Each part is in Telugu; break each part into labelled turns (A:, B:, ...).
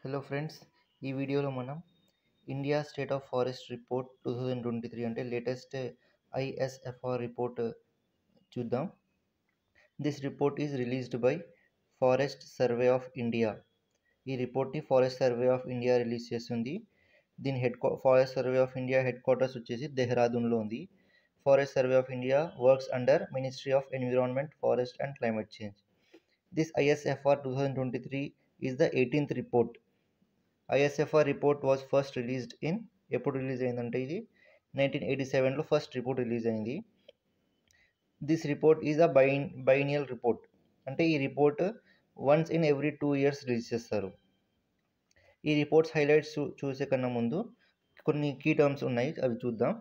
A: హలో ఫ్రెండ్స్, ఈ వీడియోలో మనం India state of forest report 2023 అంటే లేటెస్ట్ ఐఎస్ఎఫ్ఆర్ రిపోర్ట్ చూద్దాం. This report is released by forest survey of India. ఈ రిపోర్ట్ని forest survey of India release చేస్తుంది. దీని forest survey of India headquarters వచ్చేసి దెహ్రాదూన్లో ఉంది. Forest survey of India works under ministry of environment, forest and climate change. This ISFR 2023 is the 18th report. ISFR report was first released in ఎప్పుడు రిలీజ్ అయిందంటే ఇది 1987లో ఫస్ట్ రిపోర్ట్ రిలీజ్ అయింది. This report is a biennial report, అంటే ఈ report once in every 2 years release చేస్తారు. ఈ రిపోర్ట్స్ హైలైట్స్ చూసే కన్నా ముందు కొన్ని కీ టర్మ్స్ ఉన్నాయి, అవి చూద్దాం.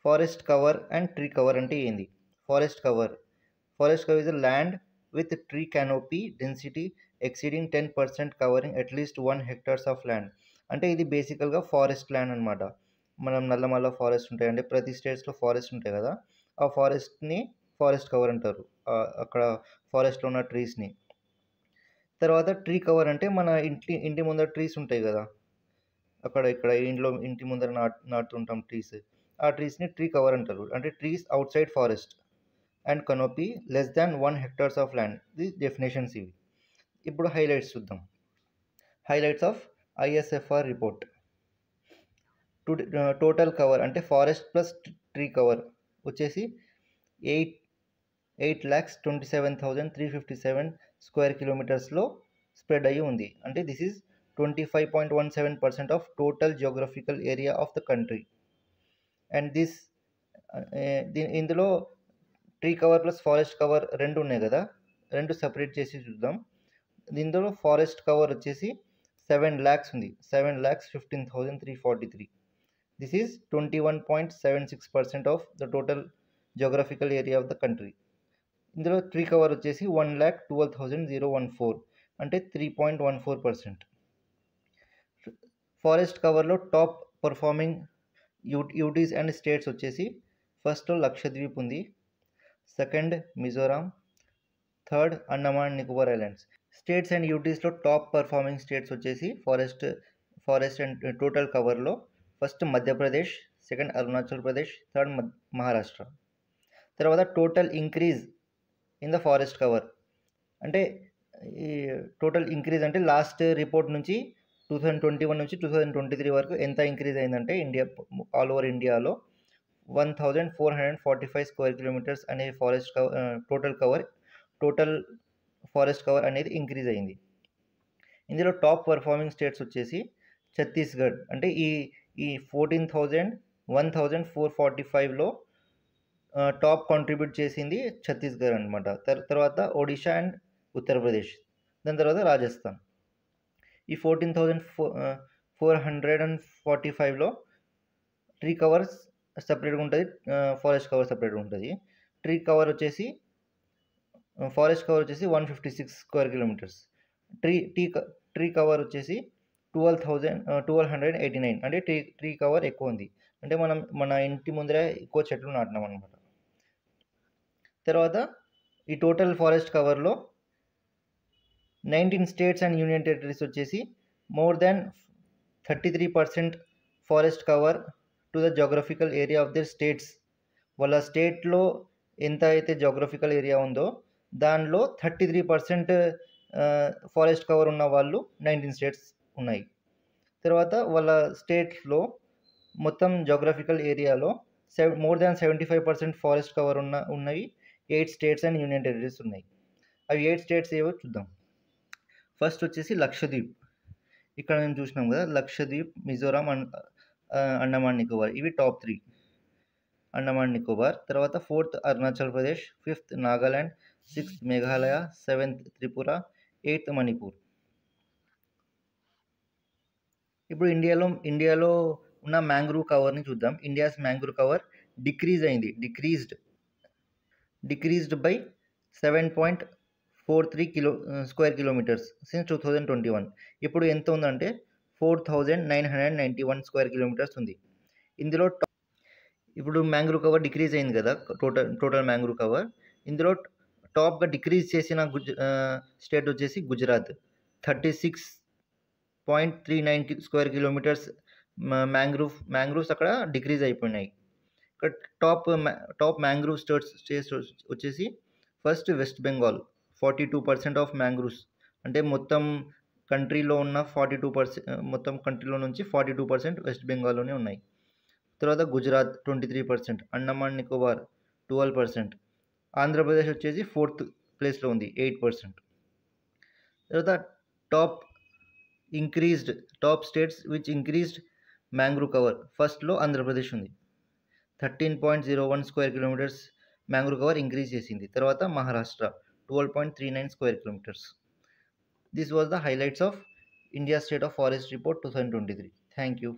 A: Forest cover and tree cover అంటే ఏంది? Forest cover is a land with tree canopy density exceeding 10% covering at least 1 hectares of land. అంటే ఇది బేసికల్గా ఫారెస్ట్ ల్యాండ్ అనమాట. మనం నల్లమల్ల ఫారెస్ట్ ఉంటాయి, అంటే ప్రతి స్టేట్స్లో ఫారెస్ట్ ఉంటాయి కదా, ఆ ఫారెస్ట్ని ఫారెస్ట్ కవర్ అంటారు, అక్కడ ఫారెస్ట్లో ఉన్న ట్రీస్ని. తర్వాత ట్రీ కవర్ అంటే మన ఇంటి ముందర ట్రీస్ ఉంటాయి కదా, ఇక్కడ ఇంటి ముందర నాటుతుంటాం ట్రీస్, ఆ ట్రీస్ని ట్రీ కవర్ అంటారు, అంటే trees outside forest. And canopy less than 1 hectares of land. The definitions ఇవి. ఇప్పుడు హైలైట్స్ చూద్దాం. Highlights of ISFR report. Total cover అంటే ఫారెస్ట్ ప్లస్ ట్రీ కవర్ వచ్చేసి 8,27,357 స్క్వేర్ కిలోమీటర్స్లో స్ప్రెడ్ అయ్యి ఉంది. అంటే this is 25.17% of total geographical area of the country. And ఇందులో tree cover plus forest cover రెండు ఉన్నాయి కదా, రెండు సపరేట్ చేసి చూద్దాం. దీంట్లో ఫారెస్ట్ కవర్ వచ్చేసి 7 lakhs ఉంది, 7,15,343. This is 21.76% of the total geographical area of the country. ఇందులో ట్రీ కవర్ వచ్చేసి 1,12,014, అంటే 3.14%. ఫారెస్ట్ కవర్లో top performing UTs and states వచ్చేసి ఫస్ట్లో లక్షద్వీప్ ఉంది, second Mizoram, third Andaman Nicobar islands. States and యూటీస్లో టాప్ పర్ఫార్మింగ్ స్టేట్స్ వచ్చేసి ఫారెస్ట్ అండ్ టోటల్ కవర్లో first Madhya Pradesh, second Arunachal Pradesh, third Maharashtra. తర్వాత total increase in the forest cover, అంటే ఈ టోటల్ ఇంక్రీజ్ అంటే లాస్ట్ రిపోర్ట్ నుంచి 2021 నుంచి 2023 వరకు ఎంత ఇంక్రీజ్ అయిందంటే ఆల్ ఓవర్ ఇండియాలో 1,445 స్క్వేర్ కిలోమీటర్స్ అనే టోటల్ ఫారెస్ట్ కవర్ అనేది ఇంక్రీజ్ అయింది. ఇందులో టాప్ పర్ఫార్మింగ్ స్టేట్స్ వచ్చేసి ఛత్తీస్గఢ్, అంటే ఈ 1,445లో టాప్ కాంట్రిబ్యూట్ చేసింది ఛత్తీస్గఢ్ అనమాట. తర్వాత ఒడిషా అండ్ ఉత్తరప్రదేశ్, దాని తర్వాత రాజస్థాన్. ఈ 14,445లో ట్రీ కవర్స్ సపరేట్గా ఉంటుంది, ఫారెస్ట్ కవర్ సపరేట్గా ఉంటుంది. ఫారెస్ట్ కవర్ వచ్చేసి 156 స్క్వేర్ కిలోమీటర్స్. ట్రీ కవర్ వచ్చేసి 1289, అంటే ట్రీ కవర్ ఎక్కువ ఉంది, అంటే మన ఇంటి ముందర ఎక్కువ చెట్లు నాటినాం అనమాట. తర్వాత ఈ టోటల్ ఫారెస్ట్ కవర్లో 19 స్టేట్స్ అండ్ యూనియన్ టెరిటరీస్ వచ్చేసి more than 33% forest cover to the geographical area of the states. వాళ్ళ స్టేట్లో ఎంత అయితే జోగ్రఫికల్ ఏరియా ఉందో దానిలో 33% ఫారెస్ట్ కవర్ ఉన్న వాళ్ళు 19 స్టేట్స్ ఉన్నాయి. తర్వాత వాళ్ళ స్టేట్స్లో మొత్తం జోగ్రఫికల్ ఏరియాలో మోర్ దాన్ 75% ఫారెస్ట్ కవర్ ఉన్నవి 8 స్టేట్స్ అండ్ యూనియన్ టెరిటరీస్ ఉన్నాయి. అవి 8 స్టేట్స్ ఏవో చూద్దాం. ఫస్ట్ వచ్చేసి లక్షద్వీప్. ఇక్కడ మేము చూసినాం కదా, లక్షద్వీప్, మిజోరాం, అండమాన్ నికోబార్, ఇవి టాప్ 3. అండమాన్ నికోబార్, తర్వాత 4th Arunachal Pradesh, 5th Nagaland, 6th Meghalaya, 7th Tripura, 8th Manipur. ఇప్పుడు ఇండియాలో ఉన్న మ్యాంగ్రూవ్ కవర్ని చూద్దాం. India's mangrove cover decreased by 7.43 square kilometres since 2021. ఇప్పుడు ఎంత ఉందంటే 4,991 స్క్వేర్ కిలోమీటర్స్ ఉంది. ఇందులో ఇప్పుడు మ్యాంగ్రూవ్ కవర్ డిక్రీజ్ అయింది కదా, టోటల్ మ్యాంగ్రూవ్ కవర్. ఇందులో టాప్గా డిక్రీజ్ చేసిన స్టేట్ వచ్చేసి గుజరాత్, 36 0.39 స్క్వేర్ కిలోమీటర్స్ మ్యాంగ్రూవ్స్ అక్కడ డిక్రీజ్ అయిపోయినాయి. ఇక్కడ టాప్ మ్యాంగ్రూవ్ స్టేట్స్ వచ్చేసి first west Bengal 42% of mangroves, అంటే మొత్తం కంట్రీలో ఉన్న 42%, మొత్తం కంట్రీలో నుంచి 42% వెస్ట్ బెంగాల్లోనే ఉన్నాయి. తర్వాత గుజరాత్ 23%, అండమాన్ నికోబార్ 12%, ఆంధ్రప్రదేశ్ వచ్చేసి 4th ప్లేస్లో ఉంది 8%. తర్వాత top states which increased mangrove cover, ఫస్ట్లో ఆంధ్రప్రదేశ్ ఉంది, 13.01 square kilometres mangrove cover increase చేసింది. తర్వాత Maharashtra 12.39 square kilometres. This was the highlights of India state of forest report 2023. Thank you.